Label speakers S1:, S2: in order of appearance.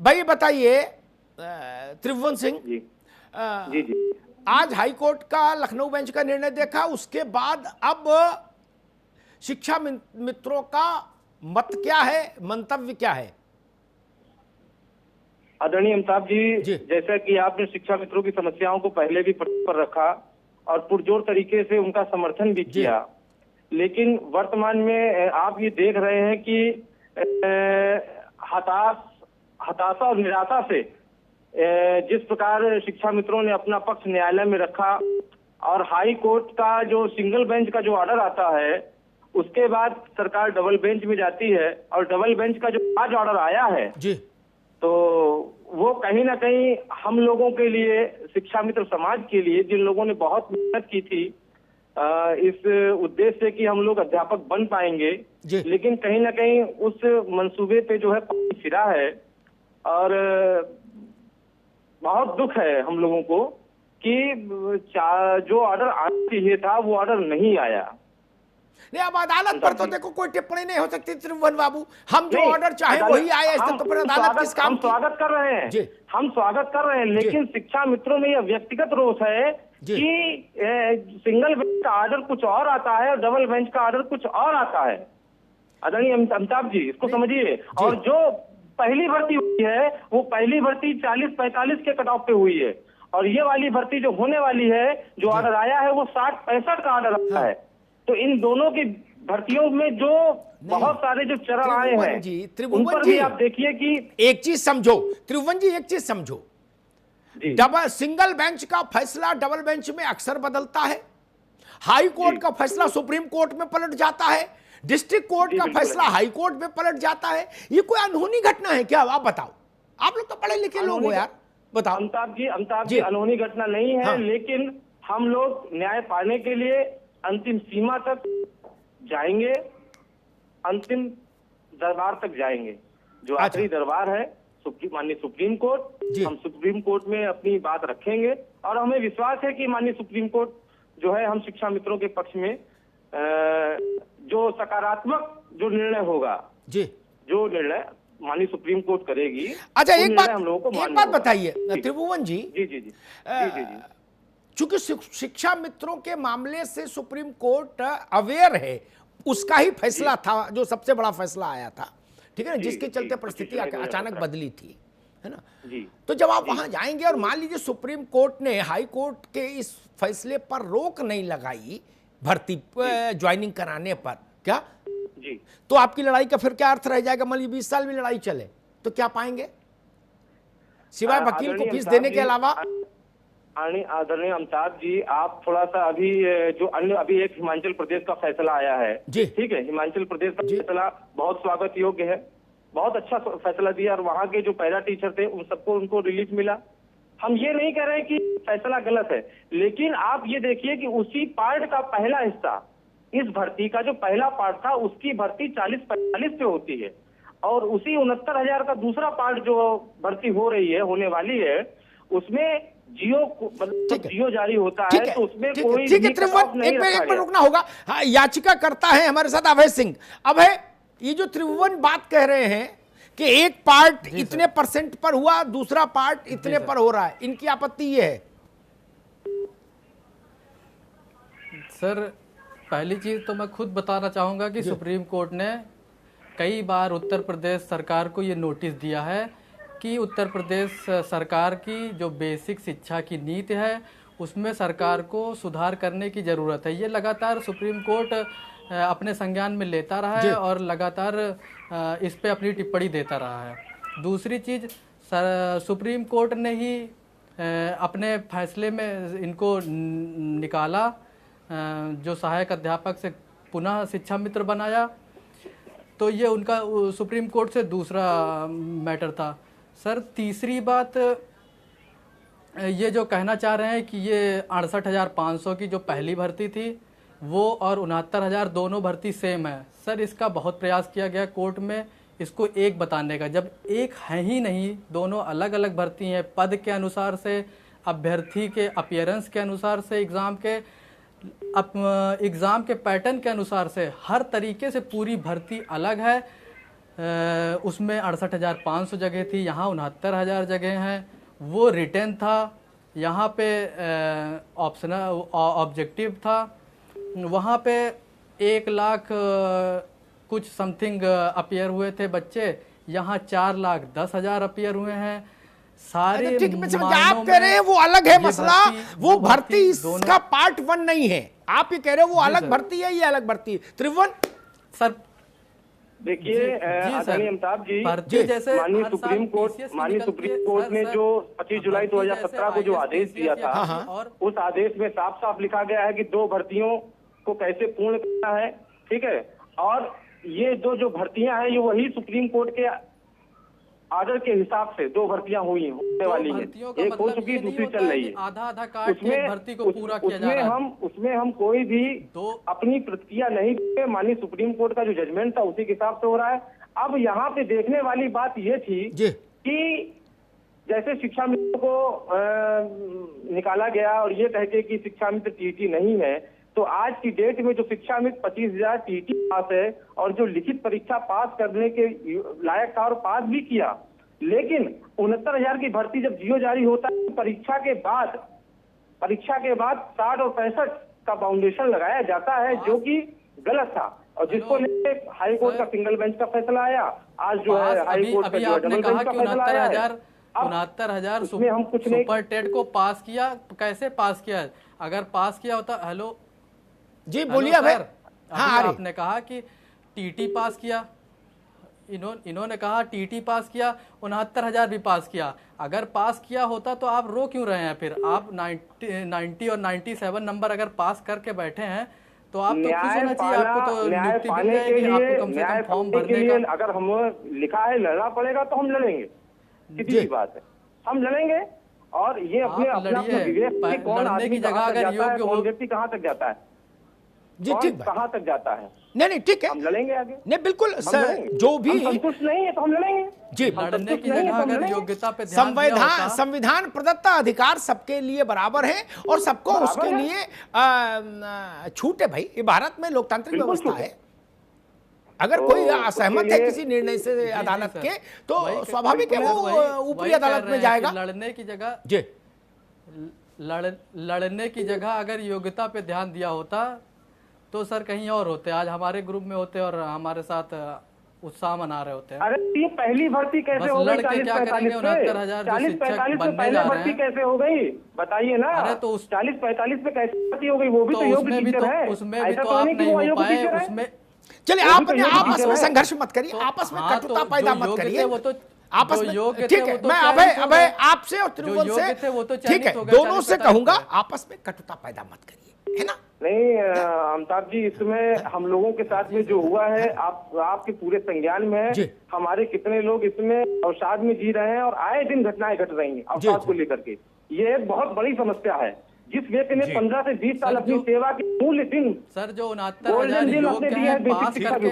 S1: भाई बताइए त्रिभुवन सिंह
S2: जी
S1: जी
S2: जी।
S1: आज हाई कोर्ट का लखनऊ बेंच का निर्णय देखा, उसके बाद अब शिक्षा मित्रों का मत क्या है, मंतव्य क्या है?
S2: आदरणीय अमिताभ जी,
S1: जी।
S2: जैसा कि आपने शिक्षा मित्रों की समस्याओं को पहले भी पटल पर रखा और पुरजोर तरीके से उनका समर्थन भी किया, लेकिन वर्तमान में आप ये देख रहे हैं कि हताशा और निराशा से जिस प्रकार शिक्षा मित्रों ने अपना पक्ष न्यायालय में रखा और हाई कोर्ट का जो सिंगल बेंच का जो ऑर्डर आता है, उसके बाद सरकार डबल बेंच में जाती है और डबल बेंच का जो आज ऑर्डर आया है
S1: जी,
S2: तो वो कहीं ना कहीं हम लोगों के लिए, शिक्षा मित्र समाज के लिए, जिन लोगों ने बहुत मेहनत की थी इस उद्देश्य से कि हम लोग अध्यापक बन पाएंगे, लेकिन कहीं ना कहीं उस मंसूबे पे जो है पानी फिरा है और बहुत दुख है हम लोगों को कि जो ऑर्डर आना चाहिए था वो ऑर्डर नहीं आया।
S1: नहीं, अब अदालत पर तो देखो कोई टिप्पणी नहीं हो सकती त्रिभुवन बाबू, हम जो ऑर्डर चाहे वही आया, इससे तो फिर अदालत किस काम की?
S2: स्वागत कर रहे हैं जी, हम स्वागत कर रहे हैं, लेकिन शिक्षा मित्रों में यह व्यक्तिगत रोष है कि सिंगल बेंच का ऑर्डर कुछ और आता है और डबल बेंच का ऑर्डर कुछ और आता है। आदरणीय अमिताभ जी, इसको समझिए। और जो पहली भर्ती हुई है वो पहली भर्ती 40-45 के कट ऑफ पे हुई है और ये वाली भर्ती जो होने वाली है, जो ऑर्डर आया है वो 60-65 का ऑर्डर आता है। तो इन दोनों की भर्तियों में जो बहुत सारे जो चरण आए हैं उन पर भी आप देखिए कि
S1: एक चीज समझो त्रिभुवन जी, एक चीज समझो, डबल सिंगल बेंच का फैसला डबल बेंच में अक्सर बदलता है, हाई कोर्ट का फैसला सुप्रीम कोर्ट में पलट जाता है, डिस्ट्रिक्ट कोर्ट का फैसला हाई कोर्ट में पलट जाता है। ये कोई अनहोनी घटना है क्या? आप बताओ, आप लोग तो पढ़े लिखे लोग हो यार, बताओ।
S2: अमिताभ जी, अनहोनी घटना नहीं है, लेकिन हम लोग न्याय पाने के लिए अंतिम सीमा तक जाएंगे, अंतिम दरबार तक जाएंगे, जो आखिरी दरबार है माननीय सुप्रीम कोर्ट। हम सुप्रीम कोर्ट में अपनी बात रखेंगे और हमें विश्वास है कि माननीय सुप्रीम कोर्ट जो है हम शिक्षा मित्रों के पक्ष में जो सकारात्मक जो निर्णय होगा जी, जो निर्णय माननीय सुप्रीम कोर्ट करेगी।
S1: अच्छा, एक बात बताइए त्रिभुवन जी,
S2: जी जी जी जी जी,
S1: चूंकि शिक्षा मित्रों के मामले से सुप्रीम कोर्ट अवेयर है, उसका ही फैसला था जो सबसे बड़ा फैसला आया था, ठीक है ना, जिसके चलते परिस्थिति अचानक बदली थी, है ना। तो जब आप वहां जाएंगे और मान लीजिए सुप्रीम कोर्ट ने हाई कोर्ट के इस फैसले पर रोक नहीं लगाई भर्ती ज्वाइनिंग कराने पर, क्या
S2: जी, तो
S1: आपकी लड़ाई का फिर क्या अर्थ रह जाएगा? मान लीजिए 20 साल में लड़ाई चले तो क्या पाएंगे सिवाय वकील को फीस देने के अलावा?
S2: आदरणीय अमिताभ जी, आप थोड़ा सा अभी जो अन्य अभी एक हिमाचल प्रदेश का फैसला आया है, ठीक है, हिमाचल प्रदेश का फैसला बहुत स्वागत योग्य है, बहुत अच्छा फैसला दिया और वहाँ के जो पैरा टीचर थे उन सबको उनको रिलीफ मिला। हम ये नहीं कह रहे कि फैसला गलत है, लेकिन आप ये देखिए कि उसी पार्ट का पहला हिस्सा, इस भर्ती का जो पहला पार्ट था उसकी भर्ती 40-45 पे होती है और उसी 69,000 का दूसरा पार्ट जो भर्ती हो रही है, होने वाली है, उसमें जियो जारी होता है, तो उसमें कोई
S1: ठीक है त्रिभुवन, एक मिनट रुकना होगा। याचिका करता है हमारे साथ अभय सिंह। अभय, ये जो त्रिभुवन बात कह रहे हैं कि एक पार्ट इतने % पर हुआ, दूसरा पार्ट इतने पर हो रहा है, इनकी आपत्ति ये है?
S3: सर, पहली चीज तो मैं खुद बताना चाहूंगा कि सुप्रीम कोर्ट ने कई बार उत्तर प्रदेश सरकार को ये नोटिस दिया है कि उत्तर प्रदेश सरकार की जो बेसिक शिक्षा की नीति है उसमें सरकार को सुधार करने की ज़रूरत है। ये लगातार सुप्रीम कोर्ट अपने संज्ञान में लेता रहा है और लगातार इस पे अपनी टिप्पणी देता रहा है। दूसरी चीज़, सुप्रीम कोर्ट ने ही अपने फैसले में इनको निकाला, जो सहायक अध्यापक से पुनः शिक्षा मित्र बनाया, तो ये उनका सुप्रीम कोर्ट से दूसरा मैटर था। सर, तीसरी बात ये जो कहना चाह रहे हैं कि ये 68,500 की जो पहली भर्ती थी वो और 69,000 दोनों भर्ती सेम है। सर, इसका बहुत प्रयास किया गया कोर्ट में इसको एक बताने का, जब एक है ही नहीं, दोनों अलग अलग भर्ती हैं, पद के अनुसार से, अभ्यर्थी के अपीयरेंस के अनुसार से, एग्ज़ाम के पैटर्न के अनुसार से, हर तरीके से पूरी भर्ती अलग है। उसमें 68,500 जगह थी, यहाँ 69,000 जगह हैं। वो रिटर्न था, यहाँ पे ऑप्शनल ऑब्जेक्टिव था, वहाँ पे 1 लाख कुछ समथिंग अपियर हुए थे बच्चे, यहाँ 4,10,000 अपियर हुए हैं। सारे
S1: ठीक है, आप कह रहे हैं वो अलग है मसला, वो भर्ती इसका पार्ट 1 नहीं है। आप ये कह रहे हो वो अलग भर्ती है, ये अलग भर्ती है। त्रिभुवन
S3: सर
S2: देखिए आदरणीय अमिताभ जी,
S3: जैसे
S2: माननीय सुप्रीम कोर्ट ने जो 25 जुलाई 2017 को जो आदेश दिया था, उस आदेश में साफ साफ लिखा गया है कि 2 भर्तियों को कैसे पूर्ण करना है, ठीक है। और ये जो भर्तियां हैं, ये वही सुप्रीम कोर्ट के आर्डर के हिसाब से 2 भर्तियां होने वाली हैं। एक हो चुकी, दूसरी चल रही है।
S3: आधा काट के भर्ती को पूरा किया जा रहा है।
S2: उसमें हम कोई भी अपनी प्रतिक्रिया नहीं देंगे। माननीय सुप्रीम कोर्ट का जो जजमेंट था उसी के हिसाब से हो रहा है। अब यहाँ पे देखने वाली बात ये थी कि जैसे शिक्षा मित्र को निकाला गया और ये कह के कि शिक्षा मित्र टीटी नहीं है, तो आज की डेट में जो शिक्षा मित्र 25,000 टीटी पास है और जो लिखित परीक्षा पास करने के लायक था और पास भी किया, लेकिन 69,000 की भर्ती जब जियो जारी होता है, परीक्षा के बाद 60 और 65 का फाउंडेशन लगाया जाता है, जो कि गलत था। और जिसको लेके हाई कोर्ट का सिंगल बेंच का फैसला आया, आज जो है हाई कोर्ट का जो डबल बेंच का फैसला आया है।
S3: 69,000 सुपर टेट को पास किया, कैसे पास किया? अगर पास किया होता, हेलो
S1: जी बोलिए। हाँ,
S3: आपने कहा कि टीटी पास किया, इन्होंने कहा टीटी पास किया, 69,000 भी पास किया। अगर पास किया होता तो आप रो क्यों रहे हैं? फिर आप 90 और 97 नंबर अगर पास करके बैठे हैं तो आप तो खुश होना चाहिए। आपको तो नियुक्ति मिल जाएगी, आपको कम से कम फॉर्म भरने का।
S2: अगर हम लिखा है लड़ना पड़ेगा तो हम लड़ेंगे, सीधी बात है, हम लड़ेंगे। और ये अपना विवेक, कौन आदमी कहाँ तक जाता है, कौन व्यक्ति कहाँ तक जाता है,
S1: जी ठीक,
S2: कहाँ तक जाता है।
S1: नहीं ठीक है,
S2: हम लड़ेंगे आगे।
S1: नहीं बिल्कुल सर, जो भी
S2: संतुष्ट नहीं है तो हम लड़ेंगे
S1: जी।
S3: लड़ने की जगह अगर योग्यता पे ध्यान दिया होता,
S1: संविधान प्रदत्त अधिकार सबके लिए बराबर है और सबको उसके लिए छूट है भाई। ये भारत में लोकतांत्रिक व्यवस्था है। अगर कोई असहमत है किसी निर्णय से अदालत के, तो स्वाभाविक है वो ऊपरी अदालत में जाएगा।
S3: लड़ने की जगह
S1: जी,
S3: लड़ने की जगह अगर योग्यता पे ध्यान दिया होता तो सर कहीं और होते, आज हमारे ग्रुप में होते और हमारे साथ उत्साह मना रहे होते हैं।
S2: अरे ये पहली भर्ती कैसे हो गई?
S3: 40-45
S2: भर्ती कैसे हो गई बताइए ना।
S3: अरे तो
S2: 40-45 पे कैसे भर्ती हो गई? वो भी तो योग्य टीचर है,
S3: उसमें भी तो आप नहीं हो पाए। उसमें
S1: चलिए आप आपस में संघर्ष मत करिए, आपस में कटुता पैदा मत करिए।
S3: वो तो
S1: आपस में ठीक है, मैं अभय आपसे और त्रिभुवन से ठीक है, दोनों से कहूंगा आपस में कटुता पैदा मत करिए, है ना।
S2: नहीं अमिताभ जी, इसमें हम लोगों के साथ में जो हुआ है, आपके पूरे संज्ञान में है। हमारे कितने लोग इसमें अवसाद में जी रहे हैं और आए दिन घटनाएं घट रही हैं अवसाद को लेकर के। ये एक बहुत बड़ी समस्या है। जिस व्यक्ति ने 15 से 20 साल अपनी सेवा के मूल्य दिन,
S3: सर जो 69,000 योग्य हैं पास करके,